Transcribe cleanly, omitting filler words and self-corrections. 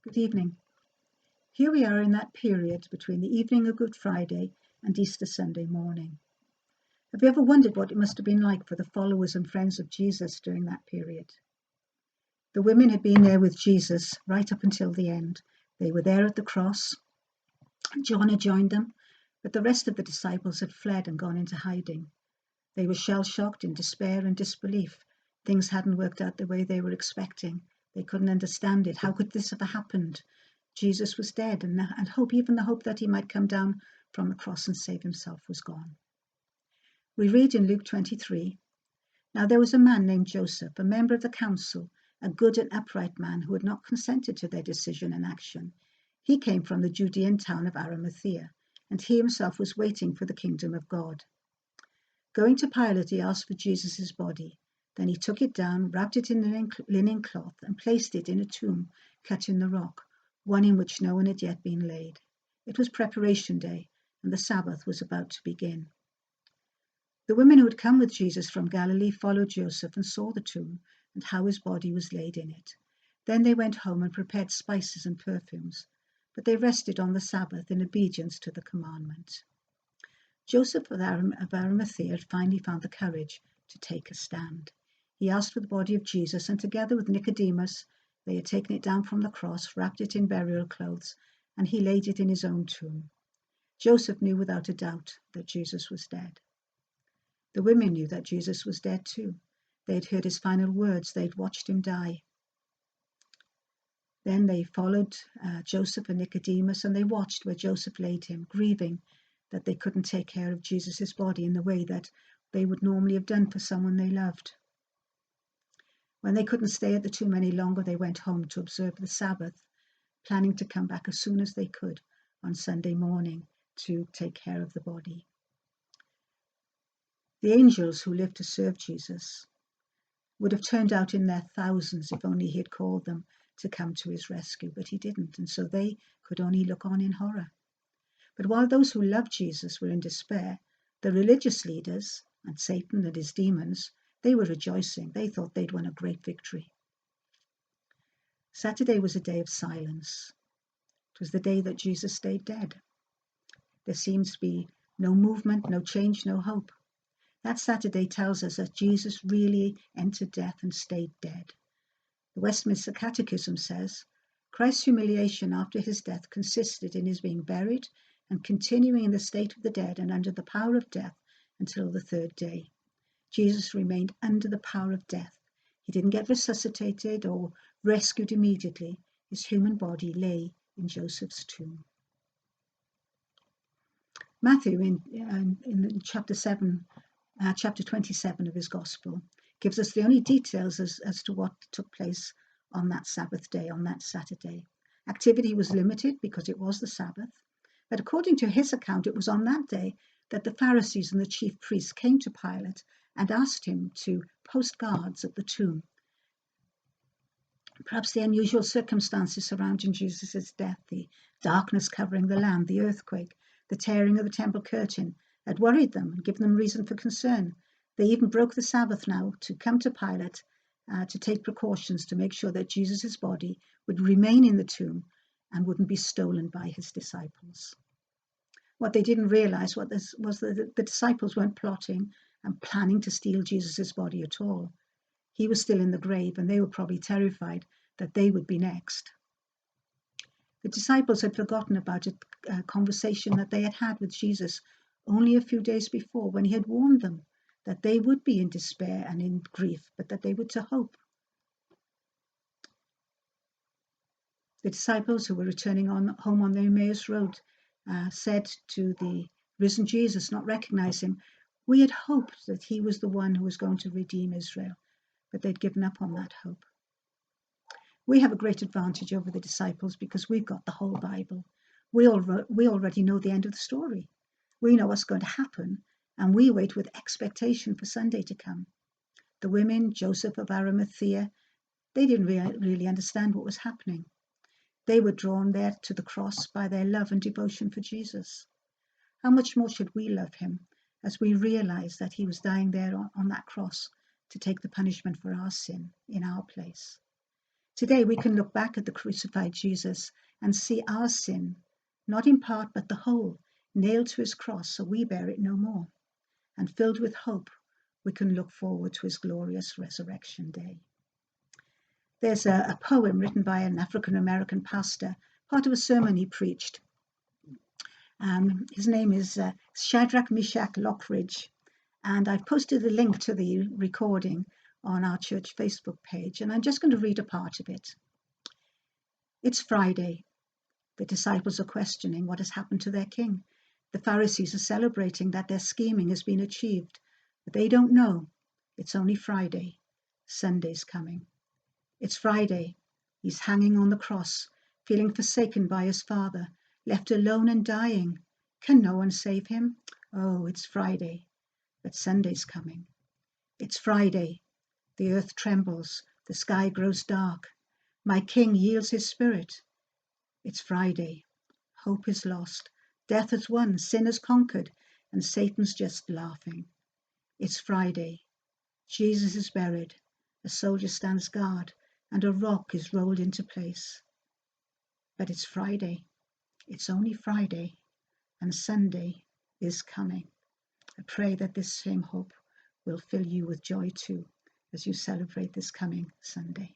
Good evening. Here we are in that period between the evening of Good Friday and Easter Sunday morning. Have you ever wondered what it must have been like for the followers and friends of Jesus during that period? The women had been there with Jesus right up until the end. They were there at the cross. John had joined them, but the rest of the disciples had fled and gone into hiding. They were shell-shocked in despair and disbelief. Things hadn't worked out the way they were expecting. They couldn't understand it. How could this have happened? Jesus was dead, and hope, even the hope that he might come down from the cross and save himself, was gone. We read in Luke 23, "Now there was a man named Joseph, a member of the council, a good and upright man who had not consented to their decision and action. He came from the Judean town of Arimathea, and he himself was waiting for the kingdom of God. Going to Pilate, he asked for Jesus' body. Then he took it down, wrapped it in linen cloth, and placed it in a tomb cut in the rock, one in which no one had yet been laid. It was preparation day, and the Sabbath was about to begin. The women who had come with Jesus from Galilee followed Joseph and saw the tomb and how his body was laid in it. Then they went home and prepared spices and perfumes, but they rested on the Sabbath in obedience to the commandment." Joseph of Arimathea had finally found the courage to take a stand. He asked for the body of Jesus, and together with Nicodemus, they had taken it down from the cross, wrapped it in burial clothes, and he laid it in his own tomb. Joseph knew without a doubt that Jesus was dead. The women knew that Jesus was dead too. They had heard his final words. They'd watched him die. Then they followed Joseph and Nicodemus, and they watched where Joseph laid him, grieving that they couldn't take care of Jesus' body in the way that they would normally have done for someone they loved. When they couldn't stay at the tomb any longer, they went home to observe the Sabbath, planning to come back as soon as they could on Sunday morning to take care of the body. The angels who lived to serve Jesus would have turned out in their thousands if only he had called them to come to his rescue, but he didn't, and so they could only look on in horror. But while those who loved Jesus were in despair, the religious leaders and Satan and his demons, they were rejoicing. They thought they'd won a great victory. Saturday was a day of silence. It was the day that Jesus stayed dead. There seemed to be no movement, no change, no hope. That Saturday tells us that Jesus really entered death and stayed dead. The Westminster Catechism says, "Christ's humiliation after his death consisted in his being buried and continuing in the state of the dead and under the power of death until the third day." Jesus remained under the power of death. He didn't get resuscitated or rescued immediately. His human body lay in Joseph's tomb. Matthew, in chapter 27 of his Gospel, gives us the only details as to what took place on that Sabbath day, on that Saturday. Activity was limited because it was the Sabbath, but according to his account, it was on that day that the Pharisees and the chief priests came to Pilate and asked him to post guards at the tomb. Perhaps the unusual circumstances surrounding Jesus' death, the darkness covering the land, the earthquake, the tearing of the temple curtain, had worried them and given them reason for concern. They even broke the Sabbath now to come to Pilate to take precautions to make sure that Jesus' body would remain in the tomb and wouldn't be stolen by his disciples. What they didn't realize was that the disciples weren't plotting and planning to steal Jesus' body at all. He was still in the grave, and they were probably terrified that they would be next. The disciples had forgotten about a conversation that they had had with Jesus only a few days before, when he had warned them that they would be in despair and in grief, but that they were to hope. The disciples who were returning home on the Emmaus Road said to the risen Jesus, not recognize him, "We had hoped that he was the one who was going to redeem Israel," but they'd given up on that hope. We have a great advantage over the disciples because we've got the whole Bible. We already know the end of the story. We know what's going to happen, and we wait with expectation for Sunday to come. The women, Joseph of Arimathea, they didn't really understand what was happening. They were drawn there to the cross by their love and devotion for Jesus. How much more should we love him as we realize that he was dying there on that cross to take the punishment for our sin in our place? Today we can look back at the crucified Jesus and see our sin, not in part but the whole, nailed to his cross so we bear it no more. And filled with hope, we can look forward to his glorious resurrection day. There's a poem written by an African-American pastor, part of a sermon he preached. His name is Shadrach Meshach Lockridge, and I've posted a link to the recording on our church Facebook page, and I'm just going to read a part of it. It's Friday. The disciples are questioning what has happened to their king. The Pharisees are celebrating that their scheming has been achieved, but they don't know. It's only Friday. Sunday's coming. It's Friday. He's hanging on the cross, feeling forsaken by his Father, left alone and dying. Can no one save him? Oh, it's Friday. But Sunday's coming. It's Friday. The earth trembles. The sky grows dark. My King yields his spirit. It's Friday. Hope is lost. Death has won. Sin has conquered. And Satan's just laughing. It's Friday. Jesus is buried. A soldier stands guard, and a rock is rolled into place. But it's Friday. It's only Friday, and Sunday is coming. I pray that this same hope will fill you with joy too as you celebrate this coming Sunday.